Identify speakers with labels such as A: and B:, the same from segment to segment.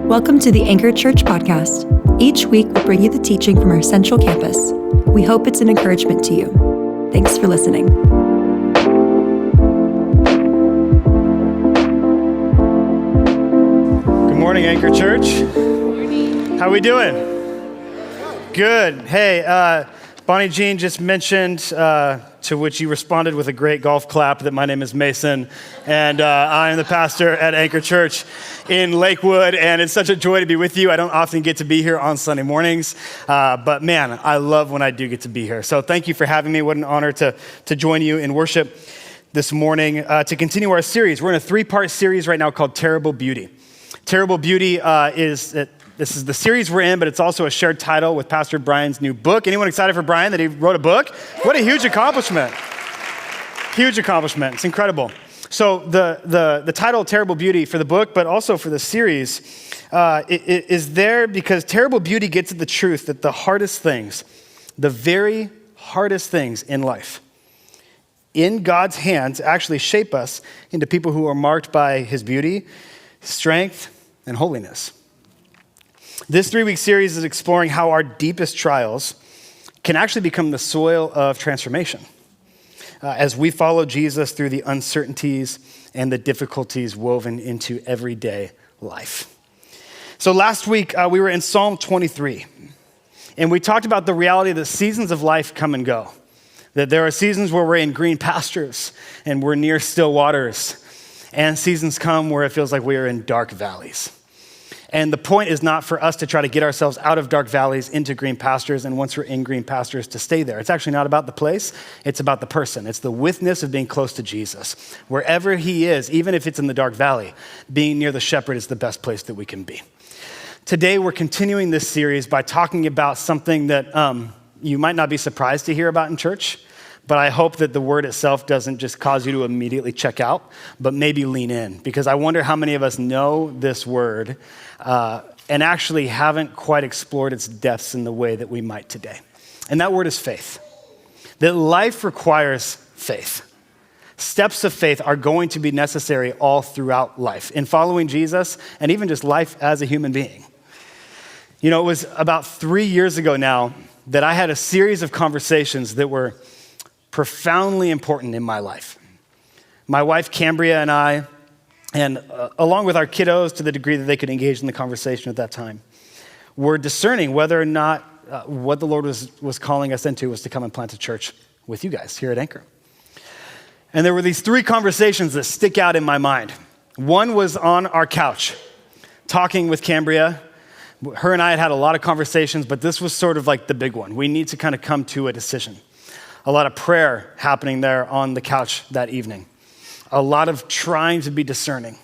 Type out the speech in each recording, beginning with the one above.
A: Welcome to the Anchor Church podcast. Each week, we bring you the teaching from our central campus. We hope it's an encouragement to you. Thanks for listening.
B: Good morning, Anchor Church. Good morning. How we doing? Good. Hey, Bonnie Jean just mentioned, to which you responded with a great golf clap, that my name is Mason, and I am the pastor at Anchor Church in Lakewood, and it's such a joy to be with you. I don't often get to be here on Sunday mornings, but man, I love when I do get to be here. So thank you for having me. What an honor to join you in worship this morning to continue our series. We're in a 3-part series right now called Terrible Beauty. Terrible Beauty this is the series we're in, but it's also a shared title with Pastor Brian's new book. Anyone excited for Brian that he wrote a book? What a huge accomplishment. Huge accomplishment. It's incredible. So the title, Terrible Beauty, for the book, but also for the series, is there because Terrible Beauty gets at the truth that the hardest things, the very hardest things in life, in God's hands actually shape us into people who are marked by his beauty, strength, and holiness. This 3-week series is exploring how our deepest trials can actually become the soil of transformation as we follow Jesus through the uncertainties and the difficulties woven into everyday life. So last week, we were in Psalm 23, and we talked about the reality that seasons of life come and go, that there are seasons where we're in green pastures and we're near still waters, and seasons come where it feels like we are in dark valleys. And the point is not for us to try to get ourselves out of dark valleys into green pastures, and once we're in green pastures to stay there. It's actually not about the place, it's about the person. It's the witness of being close to Jesus. Wherever he is, even if it's in the dark valley, being near the shepherd is the best place that we can be. Today, we're continuing this series by talking about something that you might not be surprised to hear about in church, but I hope that the word itself doesn't just cause you to immediately check out, but maybe lean in, because I wonder how many of us know this word and actually haven't quite explored its depths in the way that we might today. And that word is faith. That life requires faith. Steps of faith are going to be necessary all throughout life, in following Jesus and even just life as a human being. You know, it was about 3 years ago now that I had a series of conversations that were profoundly important in my life. My wife, Cambria, and I, and along with our kiddos to the degree that they could engage in the conversation at that time, were discerning whether or not what the Lord was calling us into was to come and plant a church with you guys here at Anchor. And there were these 3 conversations that stick out in my mind. One was on our couch, talking with Cambria. Her and I had a lot of conversations, but this was sort of like the big one. We need to kind of come to a decision. A lot of prayer happening there on the couch that evening. A lot of trying to be discerning,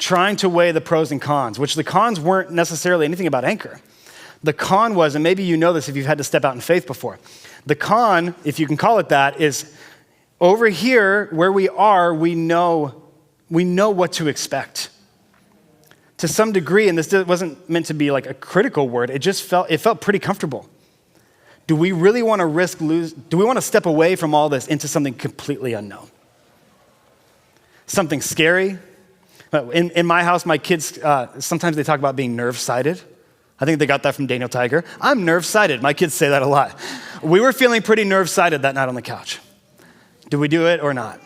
B: trying to weigh the pros and cons, which the cons weren't necessarily anything about Anchor. The con was, and maybe you know this if you've had to step out in faith before, the con, if you can call it that, is over here where we are, we know what to expect. To some degree, and this wasn't meant to be like a critical word, it felt pretty comfortable. Do we really want to do we want to step away from all this into something completely unknown? Something scary? In my house, my kids, sometimes they talk about being nerve-sighted. I think they got that from Daniel Tiger. I'm nerve-sighted. My kids say that a lot. We were feeling pretty nerve-sighted that night on the couch. Do we do it or not?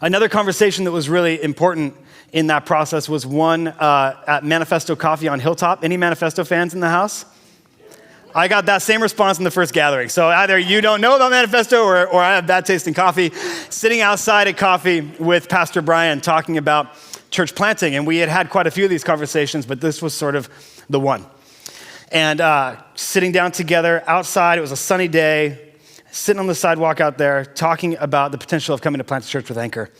B: Another conversation that was really important in that process was one at Manifesto Coffee on Hilltop. Any Manifesto fans in the house? I got that same response in the first gathering. So either you don't know about Manifesto or I have bad taste in coffee. Sitting outside at coffee with Pastor Brian talking about church planting. And we had quite a few of these conversations, but this was sort of the one. And sitting down together outside, it was a sunny day, sitting on the sidewalk out there, talking about the potential of coming to plant a church with Anchor.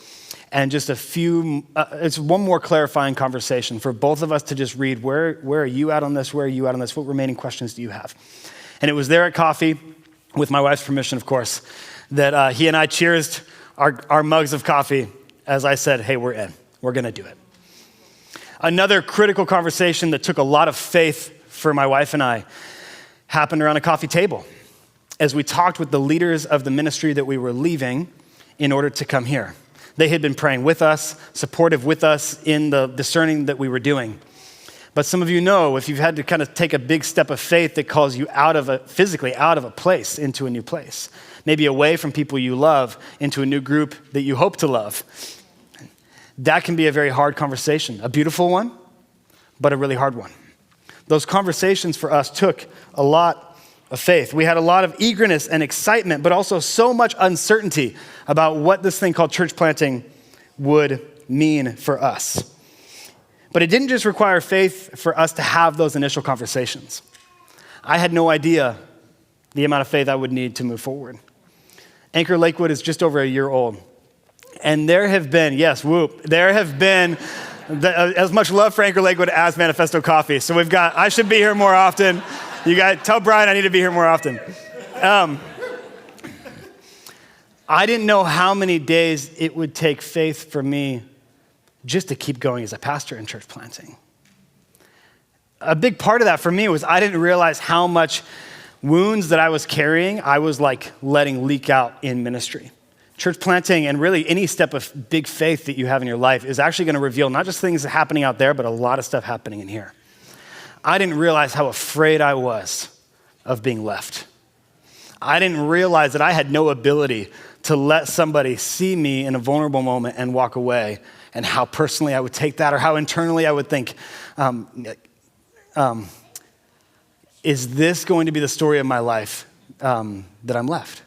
B: And just it's one more clarifying conversation for both of us to just read, where are you at on this? Where are you at on this? What remaining questions do you have? And it was there at coffee, with my wife's permission, of course, that he and I cheersed our mugs of coffee as I said, hey, we're in. We're going to do it. Another critical conversation that took a lot of faith for my wife and I happened around a coffee table as we talked with the leaders of the ministry that we were leaving in order to come here. They had been praying with us, supportive with us in the discerning that we were doing. But some of you know if you've had to kind of take a big step of faith that calls you physically out of a place into a new place, maybe away from people you love into a new group that you hope to love. That can be a very hard conversation, a beautiful one, but a really hard one. Those conversations for us took a lot of faith. We had a lot of eagerness and excitement, but also so much uncertainty about what this thing called church planting would mean for us. But it didn't just require faith for us to have those initial conversations. I had no idea the amount of faith I would need to move forward. Anchor Lakewood is just over a year old. And there have been, yes, whoop, there have been as much love for Anchor Lakewood as Manifesto Coffee. So I should be here more often. Tell Brian I need to be here more often. I didn't know how many days it would take faith for me just to keep going as a pastor in church planting. A big part of that for me was I didn't realize how much wounds that I was carrying, I was like letting leak out in ministry. Church planting and really any step of big faith that you have in your life is actually going to reveal not just things happening out there, but a lot of stuff happening in here. I didn't realize how afraid I was of being left. I didn't realize that I had no ability to let somebody see me in a vulnerable moment and walk away, and how personally I would take that, or how internally I would think, is this going to be the story of my life that I'm left?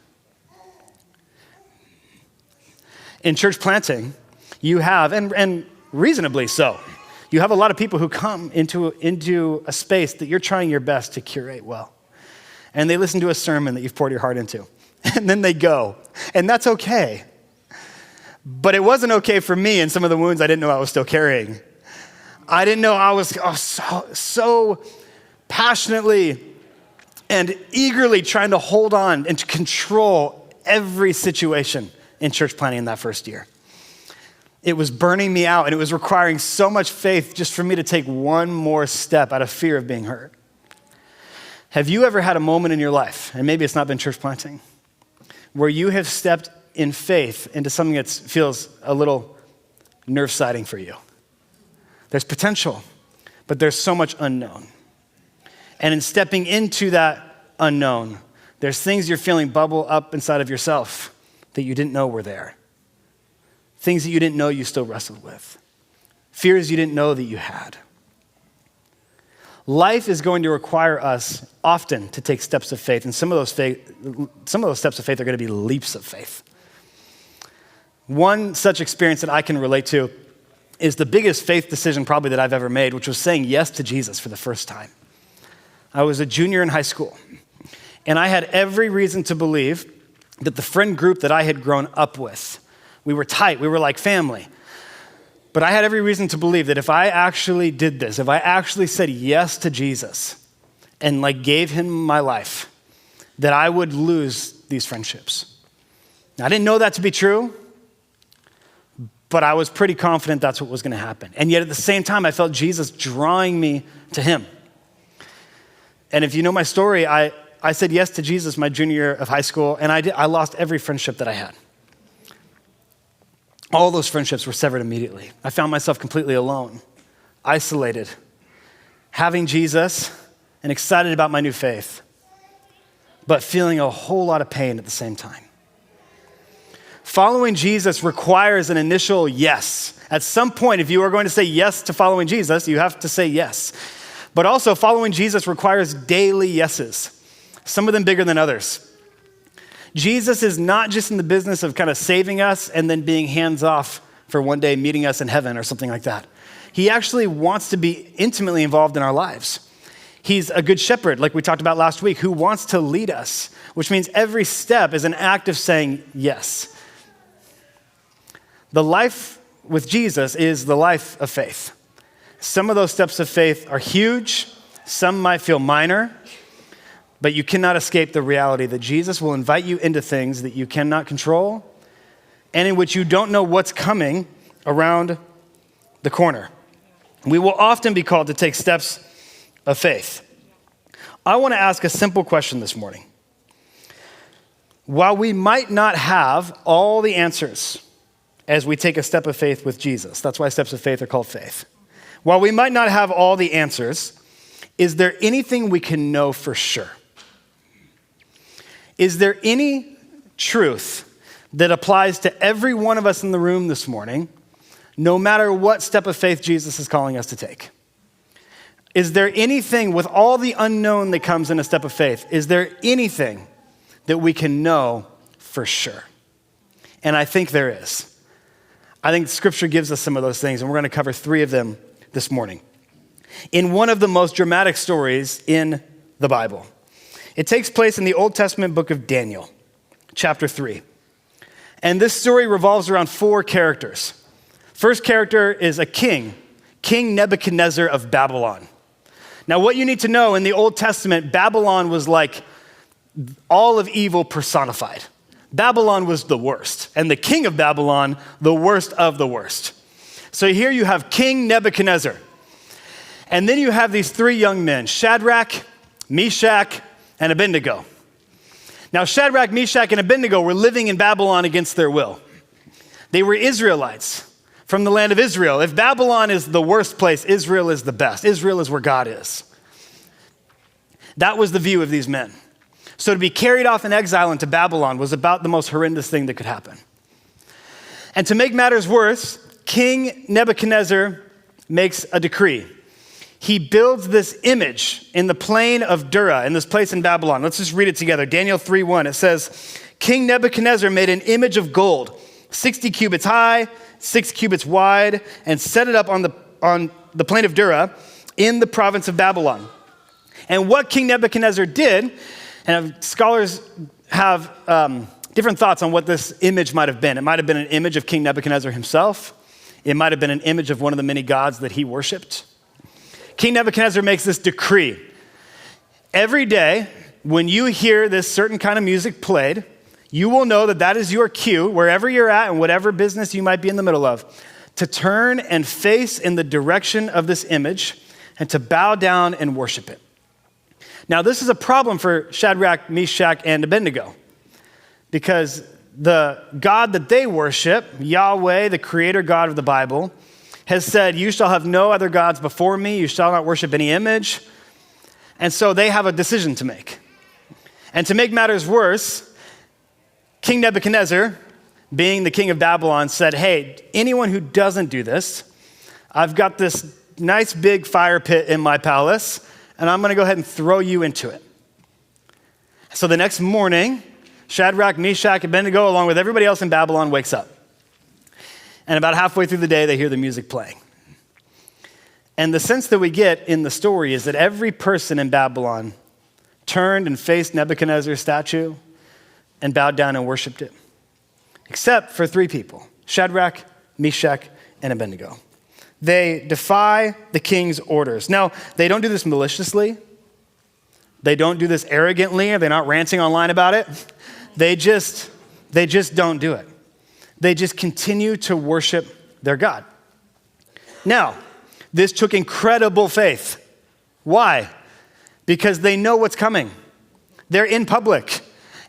B: In church planting, you have, and reasonably so, you have a lot of people who come into a space that you're trying your best to curate well. And they listen to a sermon that you've poured your heart into. And then they go. And that's okay. But it wasn't okay for me and some of the wounds I didn't know I was still carrying. I didn't know I was so passionately and eagerly trying to hold on and to control every situation in church planting in that first year. It was burning me out, and it was requiring so much faith just for me to take one more step out of fear of being hurt. Have you ever had a moment in your life, and maybe it's not been church planting, where you have stepped in faith into something that feels a little nerve-siding for you? There's potential, but there's so much unknown. And in stepping into that unknown, there's things you're feeling bubble up inside of yourself that you didn't know were there. Things that you didn't know you still wrestled with. Fears you didn't know that you had. Life is going to require us often to take steps of faith, and some of those steps of faith are going to be leaps of faith. One such experience that I can relate to is the biggest faith decision probably that I've ever made, which was saying yes to Jesus for the first time. I was a junior in high school, and I had every reason to believe that the friend group that I had grown up with, we were tight, we were like family. But I had every reason to believe that if I actually did this, if I actually said yes to Jesus and gave him my life, that I would lose these friendships. Now, I didn't know that to be true, but I was pretty confident that's what was going to happen. And yet at the same time, I felt Jesus drawing me to him. And if you know my story, I said yes to Jesus my junior year of high school, and I lost every friendship that I had. All those friendships were severed immediately. I found myself completely alone, isolated, having Jesus and excited about my new faith, but feeling a whole lot of pain at the same time. Following Jesus requires an initial yes. At some point, if you are going to say yes to following Jesus, you have to say yes. But also, following Jesus requires daily yeses, some of them bigger than others. Jesus is not just in the business of kind of saving us and then being hands off for one day meeting us in heaven or something like that. He actually wants to be intimately involved in our lives. He's a good shepherd, like we talked about last week, who wants to lead us, which means every step is an act of saying yes. The life with Jesus is the life of faith. Some of those steps of faith are huge. Some might feel minor. But you cannot escape the reality that Jesus will invite you into things that you cannot control and in which you don't know what's coming around the corner. We will often be called to take steps of faith. I want to ask a simple question this morning. While we might not have all the answers as we take a step of faith with Jesus, that's why steps of faith are called faith. While we might not have all the answers, is there anything we can know for sure? Is there any truth that applies to every one of us in the room this morning, no matter what step of faith Jesus is calling us to take? Is there anything with all the unknown that comes in a step of faith? Is there anything that we can know for sure? And I think there is. I think Scripture gives us some of those things, and we're going to cover 3 of them this morning. In one of the most dramatic stories in the Bible. It takes place in the Old Testament book of Daniel, chapter 3. And this story revolves around 4 characters. First character is a king, King Nebuchadnezzar of Babylon. Now, what you need to know, in the Old Testament, Babylon was like all of evil personified. Babylon was the worst, and the king of Babylon, the worst of the worst. So here you have King Nebuchadnezzar. And then you have these 3 young men, Shadrach, Meshach, and Abednego. Now, Shadrach, Meshach, and Abednego were living in Babylon against their will. They were Israelites from the land of Israel. If Babylon is the worst place, Israel is the best. Israel is where God is. That was the view of these men. So to be carried off in exile into Babylon was about the most horrendous thing that could happen. And to make matters worse, King Nebuchadnezzar makes a decree. He builds this image in the plain of Dura, in this place in Babylon. Let's just read it together. Daniel 3:1, it says, King Nebuchadnezzar made an image of gold, 60 cubits high, 6 cubits wide, and set it up on the plain of Dura in the province of Babylon. And what King Nebuchadnezzar did, and scholars have different thoughts on what this image might have been. It might have been an image of King Nebuchadnezzar himself. It might have been an image of one of the many gods that he worshiped. King Nebuchadnezzar makes this decree. Every day, when you hear this certain kind of music played, you will know that that is your cue, wherever you're at and whatever business you might be in the middle of, to turn and face in the direction of this image and to bow down and worship it. Now, this is a problem for Shadrach, Meshach, and Abednego, because the God that they worship, Yahweh, the creator God of the Bible, has said, you shall have no other gods before me, you shall not worship any image. And so they have a decision to make. And to make matters worse, King Nebuchadnezzar, being the king of Babylon, said, hey, anyone who doesn't do this, I've got this nice big fire pit in my palace, and I'm gonna go ahead and throw you into it. So the next morning, Shadrach, Meshach, Abednego, along with everybody else in Babylon, wakes up. And about halfway through the day, they hear the music playing. And the sense that we get in the story is that every person in Babylon turned and faced Nebuchadnezzar's statue and bowed down and worshiped it, except for 3 people, Shadrach, Meshach, and Abednego. They defy the king's orders. Now, they don't do this maliciously. They don't do this arrogantly. They're not ranting online about it. They just don't do it. They just continue to worship their God. Now, this took incredible faith. Why? Because they know what's coming. They're in public.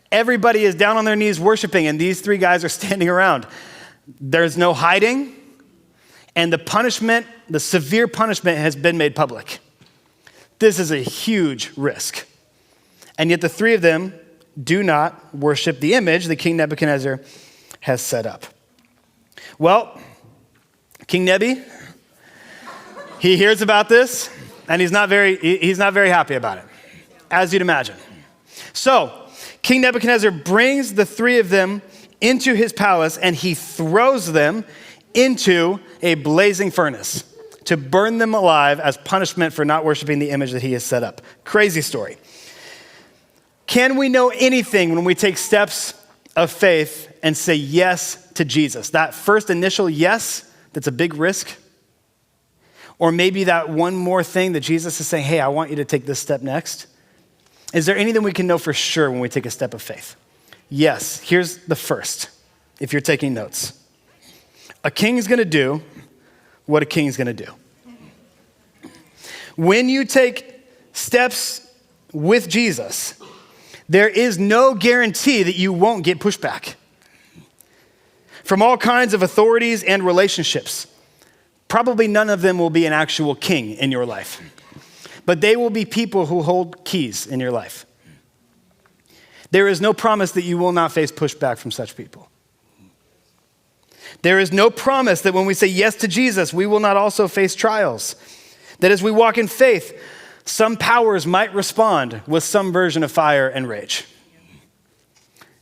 B: Everybody is down on their knees worshiping, and these 3 guys are standing around. There's no hiding, and the punishment, the severe punishment, has been made public. This is a huge risk. And yet the 3 of them do not worship the image that King Nebuchadnezzar has set up. Well, King Nebi, he hears about this, and he's not very happy about it, as you'd imagine. So, King Nebuchadnezzar brings the 3 of them into his palace, and he throws them into a blazing furnace to burn them alive as punishment for not worshiping the image that he has set up. Crazy story. Can we know anything when we take steps of faith and say yes to Jesus? That first initial yes, that's a big risk. Or maybe that one more thing that Jesus is saying, hey, I want you to take this step next. Is there anything we can know for sure when we take a step of faith? Yes, here's the first, if you're taking notes. A king's gonna do what a king's gonna do. When you take steps with Jesus, there is no guarantee that you won't get pushback from all kinds of authorities and relationships. probably none of them will be an actual king in your life, but they will be people who hold keys in your life. There is no promise that you will not face pushback from such people. There is no promise that when we say yes to Jesus, we will not also face trials. That as we walk in faith, some powers might respond with some version of fire and rage.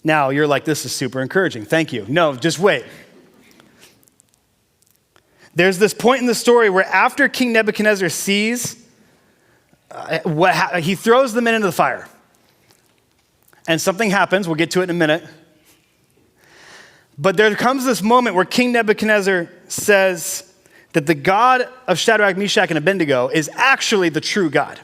B: Now, you're like, this is super encouraging. Thank you. No, just wait. There's this point in the story where after King Nebuchadnezzar sees he throws the men into the fire. And something happens. We'll get to it in a minute. But there comes this moment where King Nebuchadnezzar says that the God of Shadrach, Meshach, and Abednego is actually the true God.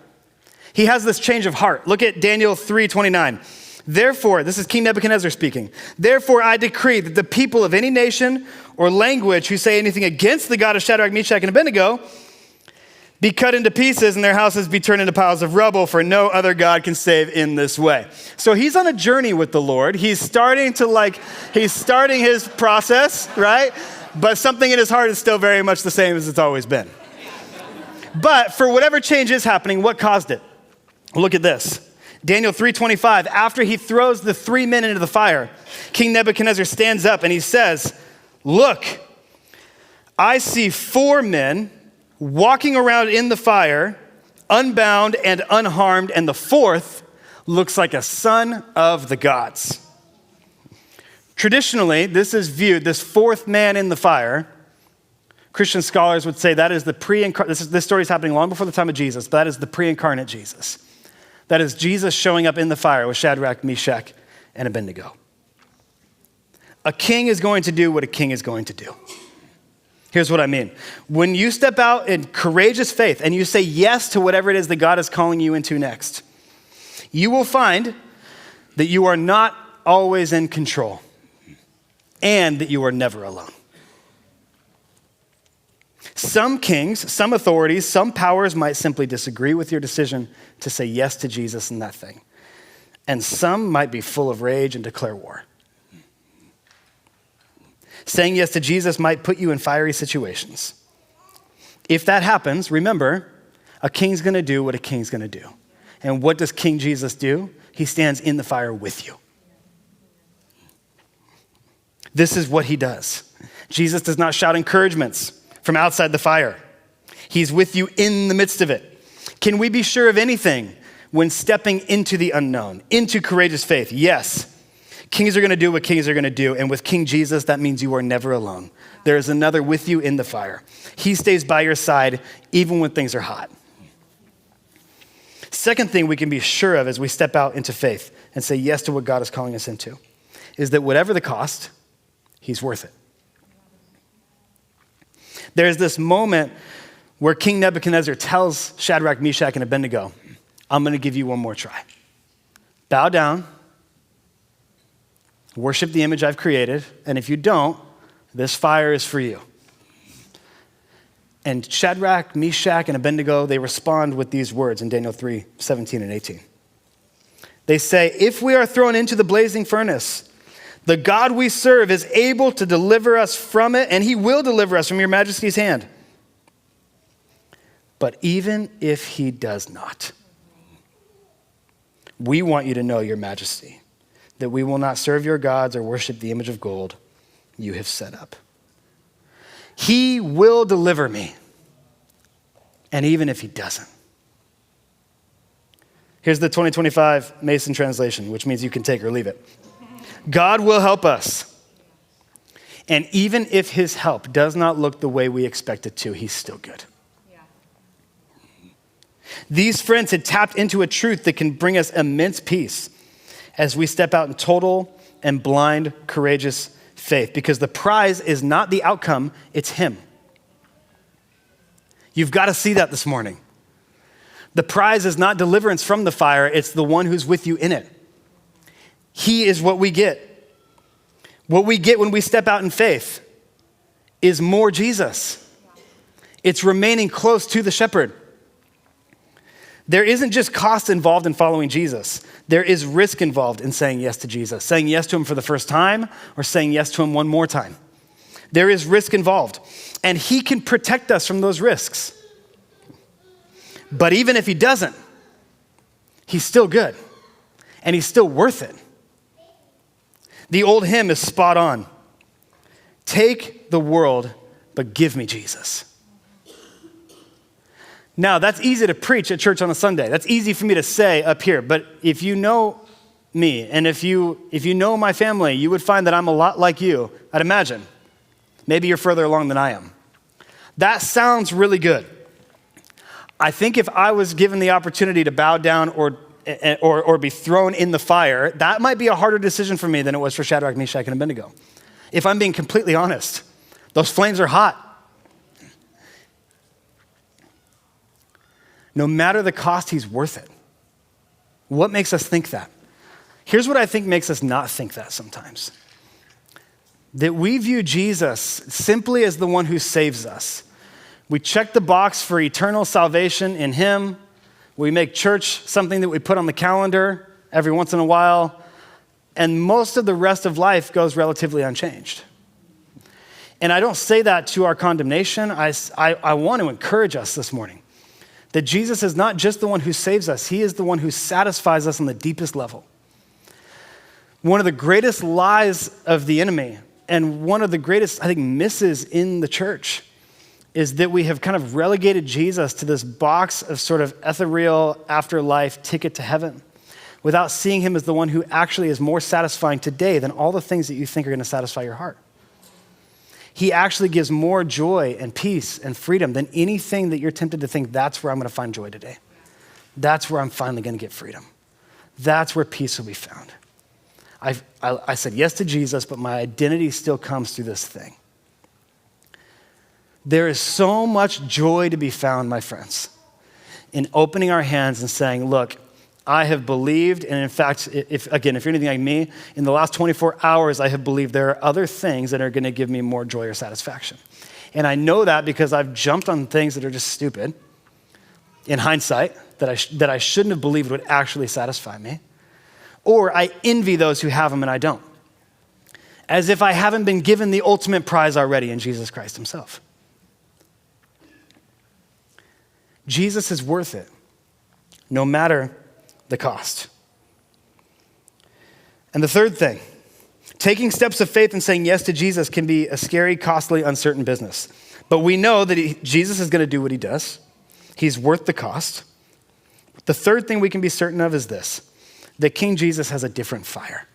B: He has this change of heart. Look at Daniel 3:29. Therefore, this is King Nebuchadnezzar speaking. Therefore, I decree that the people of any nation or language who say anything against the God of Shadrach, Meshach, and Abednego be cut into pieces and their houses be turned into piles of rubble, for no other God can save in this way. So he's on a journey with the Lord. He's starting his process, right? But something in his heart is still very much the same as it's always been. But for whatever change is happening, what caused it? Look at this. Daniel 3:25, after he throws the 3 men into the fire, King Nebuchadnezzar stands up and he says, look, I see 4 men walking around in the fire, unbound and unharmed, and the 4th looks like a son of the gods. Traditionally, this is viewed, this 4th man in the fire, Christian scholars would say that is the this story is happening long before the time of Jesus, but that is the pre-incarnate Jesus. That is Jesus showing up in the fire with Shadrach, Meshach, and Abednego. A king is going to do what a king is going to do. Here's what I mean. When you step out in courageous faith and you say yes to whatever it is that God is calling you into next, you will find that you are not always in control and that you are never alone. Some kings, some authorities, some powers might simply disagree with your decision to say yes to Jesus and that thing. And some might be full of rage and declare war. Saying yes to Jesus might put you in fiery situations. If that happens, remember, a king's gonna do what a king's gonna do. And what does King Jesus do? He stands in the fire with you. This is what he does. Jesus does not shout encouragements from outside the fire. He's with you in the midst of it. Can we be sure of anything when stepping into the unknown, into courageous faith? Yes. Kings are going to do what kings are going to do. And with King Jesus, that means you are never alone. There is another with you in the fire. He stays by your side even when things are hot. Second thing we can be sure of as we step out into faith and say yes to what God is calling us into is that whatever the cost, he's worth it. There's this moment where King Nebuchadnezzar tells Shadrach, Meshach, and Abednego, I'm going to give you one more try. Bow down, worship the image I've created, and if you don't, this fire is for you. And Shadrach, Meshach, and Abednego, they respond with these words in Daniel 3:17 and 18. They say, if we are thrown into the blazing furnace, the God we serve is able to deliver us from it, and he will deliver us from your majesty's hand. But even if he does not, we want you to know, your majesty, that we will not serve your gods or worship the image of gold you have set up. He will deliver me, and even if he doesn't. Here's the 2025 Mason translation, which means you can take or leave it. God will help us. And even if his help does not look the way we expect it to, he's still good. Yeah. These friends had tapped into a truth that can bring us immense peace as we step out in total and blind, courageous faith, because the prize is not the outcome, it's him. You've got to see that this morning. The prize is not deliverance from the fire, it's the one who's with you in it. He is what we get. What we get when we step out in faith is more Jesus. It's remaining close to the shepherd. There isn't just cost involved in following Jesus. There is risk involved in saying yes to Jesus, saying yes to him for the first time or saying yes to him one more time. There is risk involved, and he can protect us from those risks. But even if he doesn't, he's still good, and he's still worth it. The old hymn is spot on. Take the world, but give me Jesus. Now, that's easy to preach at church on a Sunday. That's easy for me to say up here, but if you know me, and if you know my family, you would find that I'm a lot like you, I'd imagine. Maybe you're further along than I am. That sounds really good. I think if I was given the opportunity to bow down or be thrown in the fire, that might be a harder decision for me than it was for Shadrach, Meshach, and Abednego. If I'm being completely honest, those flames are hot. No matter the cost, he's worth it. What makes us think that? Here's what I think makes us not think that sometimes. That we view Jesus simply as the one who saves us. We check the box for eternal salvation in him. We make church something that we put on the calendar every once in a while. And most of the rest of life goes relatively unchanged. And I don't say that to our condemnation. I want to encourage us this morning that Jesus is not just the one who saves us. He is the one who satisfies us on the deepest level. One of the greatest lies of the enemy and one of the greatest, I think, misses in the church is that we have kind of relegated Jesus to this box of sort of ethereal afterlife ticket to heaven without seeing him as the one who actually is more satisfying today than all the things that you think are going to satisfy your heart. He actually gives more joy and peace and freedom than anything that you're tempted to think, that's where I'm going to find joy today. That's where I'm finally going to get freedom. That's where peace will be found. I said yes to Jesus, but my identity still comes through this thing. There is so much joy to be found, my friends, in opening our hands and saying, look, I have believed, and in fact, if you're anything like me, in the last 24 hours, I have believed there are other things that are going to give me more joy or satisfaction. And I know that because I've jumped on things that are just stupid, in hindsight, that I shouldn't have believed would actually satisfy me. Or I envy those who have them and I don't. As if I haven't been given the ultimate prize already in Jesus Christ himself. Jesus is worth it, no matter the cost. And the third thing, taking steps of faith and saying yes to Jesus can be a scary, costly, uncertain business. But we know that Jesus is going to do what he does. He's worth the cost. The third thing we can be certain of is this, that King Jesus has a different fire.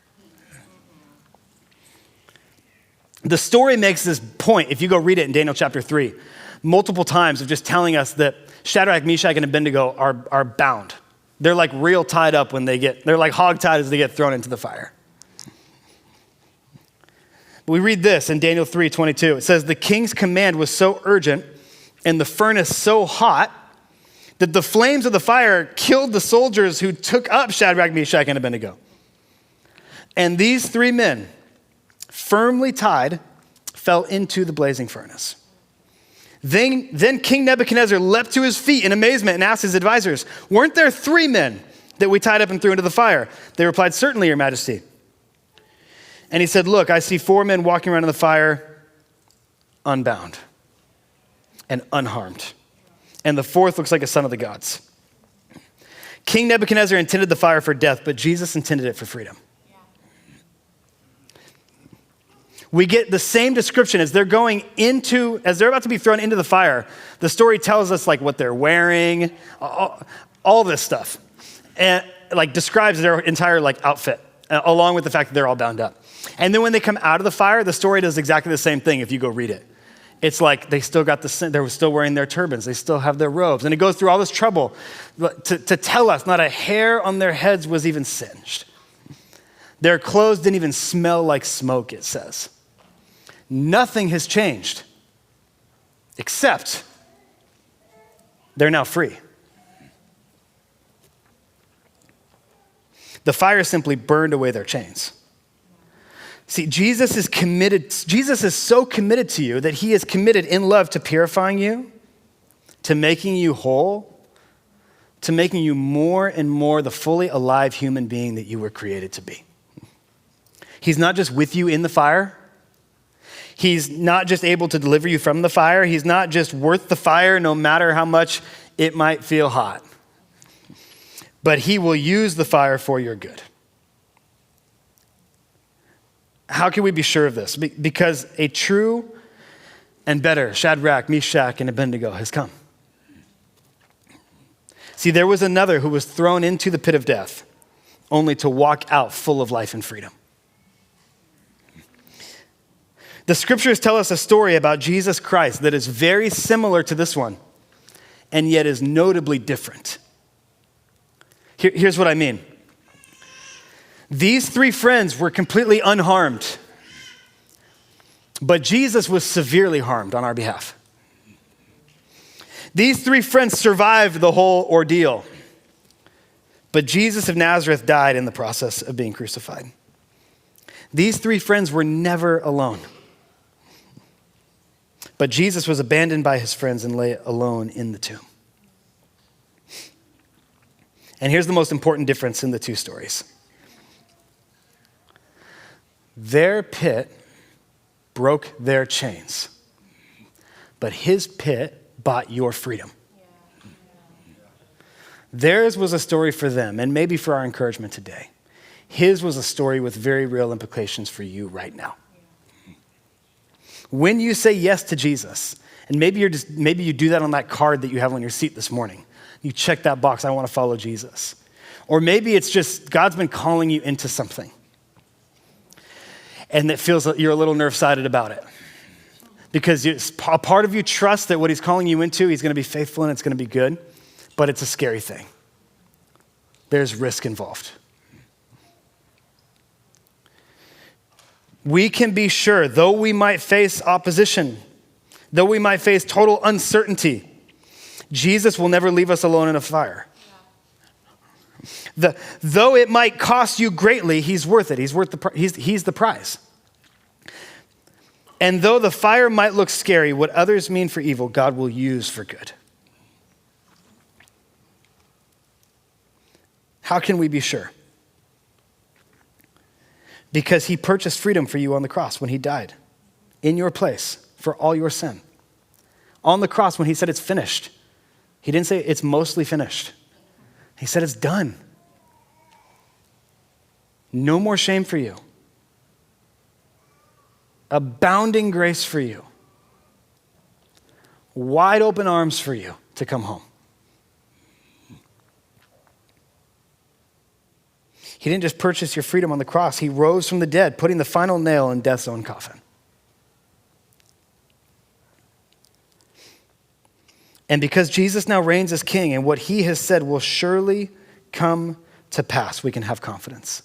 B: The story makes this point, if you go read it in Daniel chapter 3, multiple times of just telling us that Shadrach, Meshach, and Abednego are bound. They're like real tied up when they're like hog-tied as they get thrown into the fire. We read this in Daniel 3:22. It says, the king's command was so urgent and the furnace so hot that the flames of the fire killed the soldiers who took up Shadrach, Meshach, and Abednego. And these three men, firmly tied, fell into the blazing furnace. Then King Nebuchadnezzar leapt to his feet in amazement and asked his advisors, weren't there three men that we tied up and threw into the fire? They replied, certainly, your majesty. And he said, look, I see four men walking around in the fire unbound and unharmed. And the fourth looks like a son of the gods. King Nebuchadnezzar intended the fire for death, but Jesus intended it for freedom. We get the same description as they're about to be thrown into the fire. The story tells us like what they're wearing, all this stuff, and like describes their entire like outfit, along with the fact that they're all bound up. And then when they come out of the fire, the story does exactly the same thing if you go read it. It's like they're still wearing their turbans, they still have their robes. And it goes through all this trouble to tell us not a hair on their heads was even singed. Their clothes didn't even smell like smoke, it says. Nothing has changed, except they're now free. The fire simply burned away their chains. See, Jesus is committed. Jesus is so committed to you that he is committed in love to purifying you, to making you whole, to making you more and more the fully alive human being that you were created to be. He's not just with you in the fire. He's not just able to deliver you from the fire. He's not just worth the fire, no matter how much it might feel hot. But he will use the fire for your good. How can we be sure of this? Because a true and better Shadrach, Meshach, and Abednego has come. See, there was another who was thrown into the pit of death, only to walk out full of life and freedom. The scriptures tell us a story about Jesus Christ that is very similar to this one, and yet is notably different. Here's what I mean. These three friends were completely unharmed, but Jesus was severely harmed on our behalf. These three friends survived the whole ordeal, but Jesus of Nazareth died in the process of being crucified. These three friends were never alone, but Jesus was abandoned by his friends and lay alone in the tomb. And here's the most important difference in the two stories. Their pit broke their chains, but his pit bought your freedom. Theirs was a story for them, and maybe for our encouragement today. His was a story with very real implications for you right now. When you say yes to Jesus, and maybe you do that on that card that you have on your seat this morning. You check that box, I want to follow Jesus. Or maybe it's just God's been calling you into something, and it feels like you're a little nerve-sided about it. Because a part of you trusts that what he's calling you into, he's going to be faithful and it's going to be good, but it's a scary thing. There's risk involved. We can be sure, though we might face opposition, though we might face total uncertainty, Jesus will never leave us alone in a fire. Though it might cost you greatly, he's worth it. He's the prize. And though the fire might look scary, what others mean for evil, God will use for good. How can we be sure? Because he purchased freedom for you on the cross when he died in your place for all your sin. On the cross when he said it's finished, he didn't say it's mostly finished. He said it's done. No more shame for you. Abounding grace for you. Wide open arms for you to come home. He didn't just purchase your freedom on the cross. He rose from the dead, putting the final nail in death's own coffin. And because Jesus now reigns as king and what he has said will surely come to pass, we can have confidence.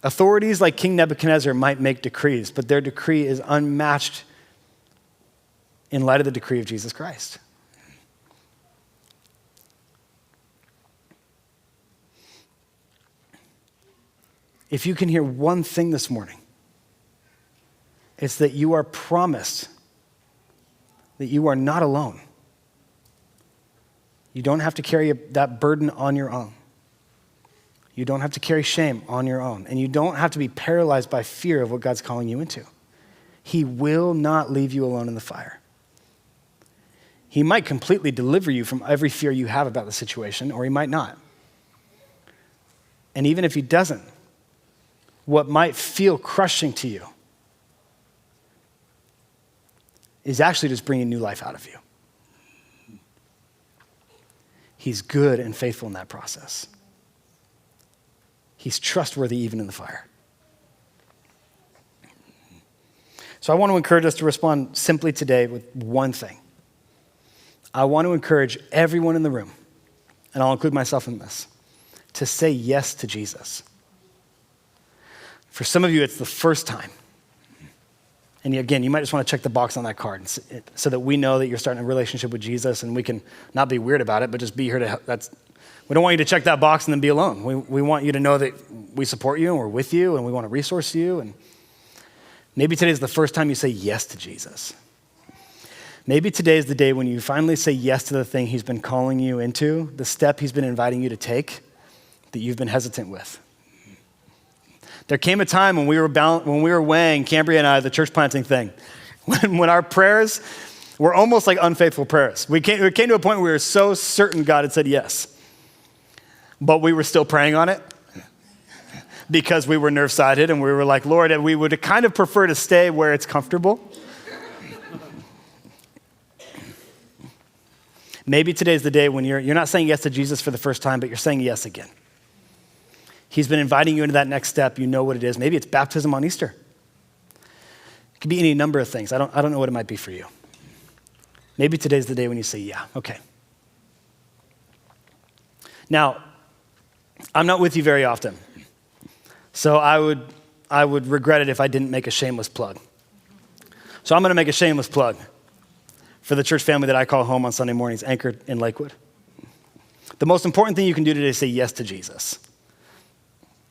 B: Authorities like King Nebuchadnezzar might make decrees, but their decree is unmatched in light of the decree of Jesus Christ. If you can hear one thing this morning, it's that you are promised that you are not alone. You don't have to carry that burden on your own. You don't have to carry shame on your own. And you don't have to be paralyzed by fear of what God's calling you into. He will not leave you alone in the fire. He might completely deliver you from every fear you have about the situation, or he might not. And even if he doesn't, what might feel crushing to you is actually just bringing new life out of you. He's good and faithful in that process. He's trustworthy even in the fire. So I want to encourage us to respond simply today with one thing. I want to encourage everyone in the room, and I'll include myself in this, to say yes to Jesus. For some of you, it's the first time. And again, you might just want to check the box on that card so that we know that you're starting a relationship with Jesus, and we can not be weird about it, but just be here to help. We don't want you to check that box and then be alone. We want you to know that we support you and we're with you and we want to resource you. And maybe today is the first time you say yes to Jesus. Maybe today is the day when you finally say yes to the thing he's been calling you into, the step he's been inviting you to take that you've been hesitant with. There came a time when we were weighing, Cambria and I, the church planting thing, when our prayers were almost like unfaithful prayers. We came to a point where we were so certain God had said yes, but we were still praying on it because we were nerve-sided and we were like, Lord, we would kind of prefer to stay where it's comfortable. Maybe today's the day when you're not saying yes to Jesus for the first time, but you're saying yes again. He's been inviting you into that next step. You know what it is. Maybe it's baptism on Easter. It could be any number of things. I don't know what it might be for you. Maybe today's the day when you say, yeah, okay. Now, I'm not with you very often, so I would regret it if I didn't make a shameless plug. So I'm going to make a shameless plug for the church family that I call home on Sunday mornings, anchored in Lakewood. The most important thing you can do today is say yes to Jesus.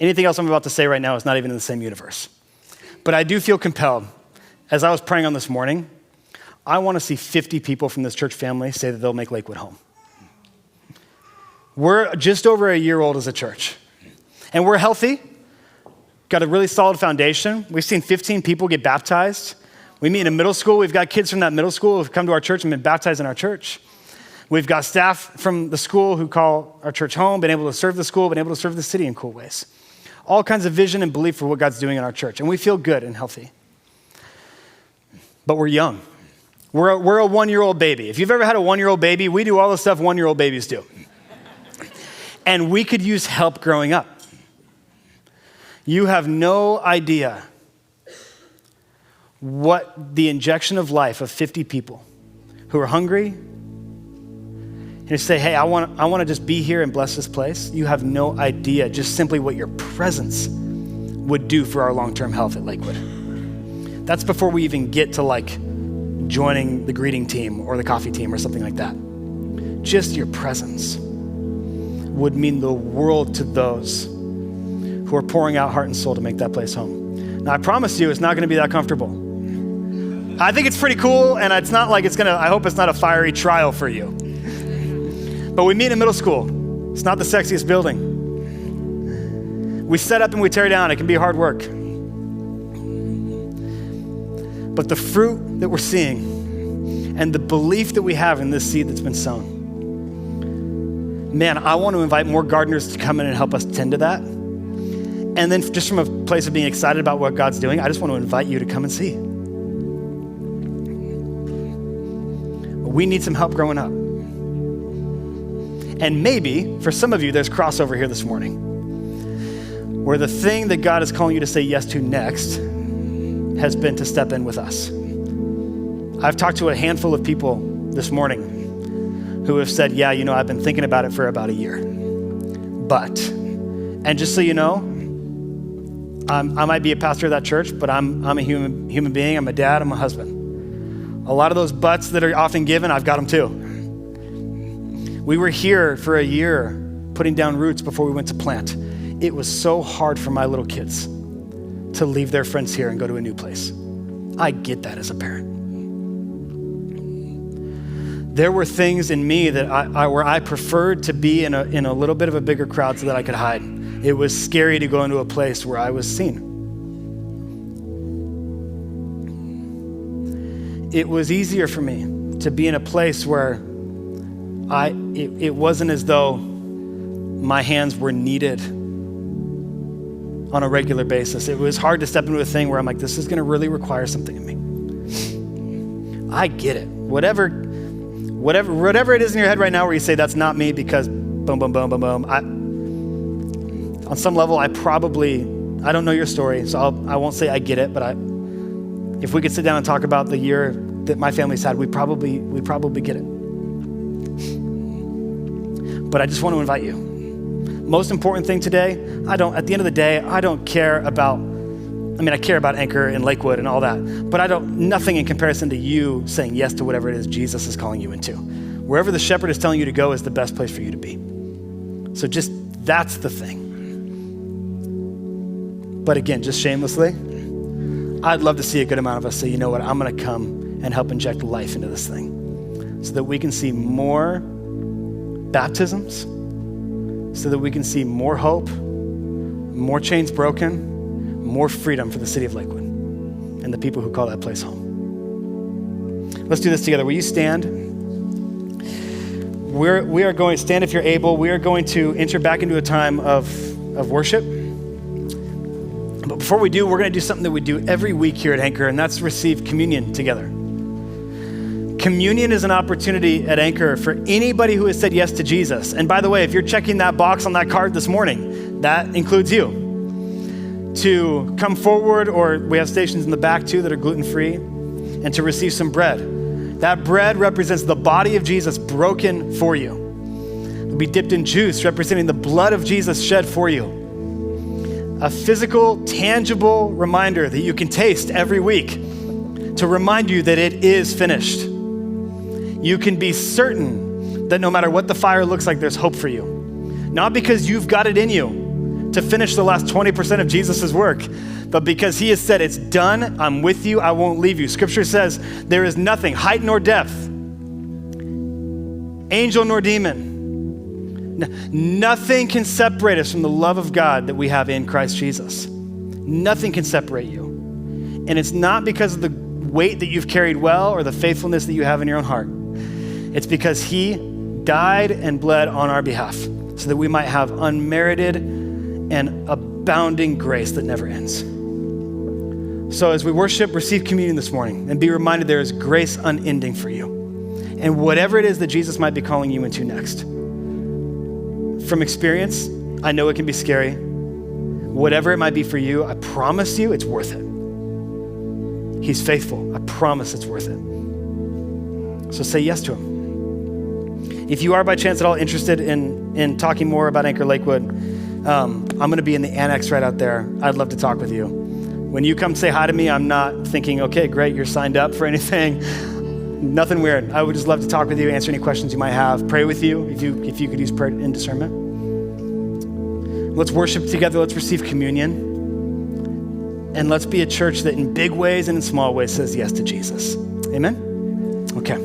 B: Anything else I'm about to say right now is not even in the same universe. But I do feel compelled, as I was praying on this morning, I want to see 50 people from this church family say that they'll make Lakewood home. We're just over a year old as a church, and we're healthy, got a really solid foundation. We've seen 15 people get baptized. We meet in a middle school. We've got kids from that middle school who've come to our church and been baptized in our church. We've got staff from the school who call our church home, been able to serve the school, been able to serve the city in cool ways. All kinds of vision and belief for what God's doing in our church, and we feel good and healthy. But we're young. We're a one-year-old baby. If you've ever had a one-year-old baby, we do all the stuff one-year-old babies do. And we could use help growing up. You have no idea what the injection of life of 50 people who are hungry and who say, hey, I want to just be here and bless this place. You have no idea just simply what your presence would do for our long-term health at Lakewood. That's before we even get to like joining the greeting team or the coffee team or something like that. Just your presence would mean the world to those who are pouring out heart and soul to make that place home. Now, I promise you, it's not gonna be that comfortable. I think it's pretty cool, and it's not like I hope it's not a fiery trial for you. But we meet in middle school. It's not the sexiest building. We set up and we tear down. It can be hard work. But the fruit that we're seeing and the belief that we have in this seed that's been sown, man, I want to invite more gardeners to come in and help us tend to that. And then just from a place of being excited about what God's doing, I just want to invite you to come and see. We need some help growing up. And maybe, for some of you, there's crossover here this morning, where the thing that God is calling you to say yes to next has been to step in with us. I've talked to a handful of people this morning who have said, yeah, I've been thinking about it for about a year. And just so you know, I might be a pastor of that church, but I'm a human being. I'm a dad, I'm a husband. A lot of those buts that are often given, I've got them too. We were here for a year putting down roots before we went to plant. It was so hard for my little kids to leave their friends here and go to a new place. I get that as a parent. There were things in me that where I preferred to be in a little bit of a bigger crowd so that I could hide. It was scary to go into a place where I was seen. It was easier for me to be in a place where it wasn't as though my hands were needed on a regular basis. It was hard to step into a thing where I'm like, this is gonna really require something of me. I get it. Whatever it is in your head right now where you say that's not me because boom, boom, boom, boom, boom. On some level, I don't know your story, so I won't say I get it, but if we could sit down and talk about the year that my family's had, we probably get it. But I just want to invite you. Most important thing today, at the end of the day, I don't care about, I care about Anchor and Lakewood and all that, but nothing in comparison to you saying yes to whatever it is Jesus is calling you into. Wherever the shepherd is telling you to go is the best place for you to be. So that's the thing. But again, just shamelessly, I'd love to see a good amount of us say, you know what, I'm gonna come and help inject life into this thing so that we can see more baptisms, so that we can see more hope, more chains broken, more freedom for the city of Lakewood and the people who call that place home. Let's do this together. Will you stand? We are going to stand if you're able. We are going to enter back into a time of worship. But before we do, we're going to do something that we do every week here at Anchor, and that's receive communion together. Communion is an opportunity at Anchor for anybody who has said yes to Jesus. And by the way, if you're checking that box on that card this morning, that includes you. To come forward, or we have stations in the back too that are gluten-free, and to receive some bread. That bread represents the body of Jesus broken for you. It'll be dipped in juice, representing the blood of Jesus shed for you. A physical, tangible reminder that you can taste every week to remind you that it is finished. You can be certain that no matter what the fire looks like, there's hope for you. Not because you've got it in you to finish the last 20% of Jesus's work, but because he has said, it's done, I'm with you, I won't leave you. Scripture says there is nothing, height nor depth, angel nor demon. Nothing can separate us from the love of God that we have in Christ Jesus. Nothing can separate you. And it's not because of the weight that you've carried well or the faithfulness that you have in your own heart. It's because he died and bled on our behalf so that we might have unmerited and abounding grace that never ends. So as we worship, receive communion this morning and be reminded there is grace unending for you. And whatever it is that Jesus might be calling you into next. From experience, I know it can be scary. Whatever it might be for you, I promise you it's worth it. He's faithful. I promise it's worth it. So say yes to him. If you are by chance at all interested in talking more about Anchor Lakewood, I'm going to be in the annex right out there. I'd love to talk with you. When you come say hi to me, I'm not thinking, okay, great, you're signed up for anything. Nothing weird. I would just love to talk with you, answer any questions you might have, pray with you if you could use prayer and discernment. Let's worship together. Let's receive communion. And let's be a church that in big ways and in small ways says yes to Jesus. Amen? Okay.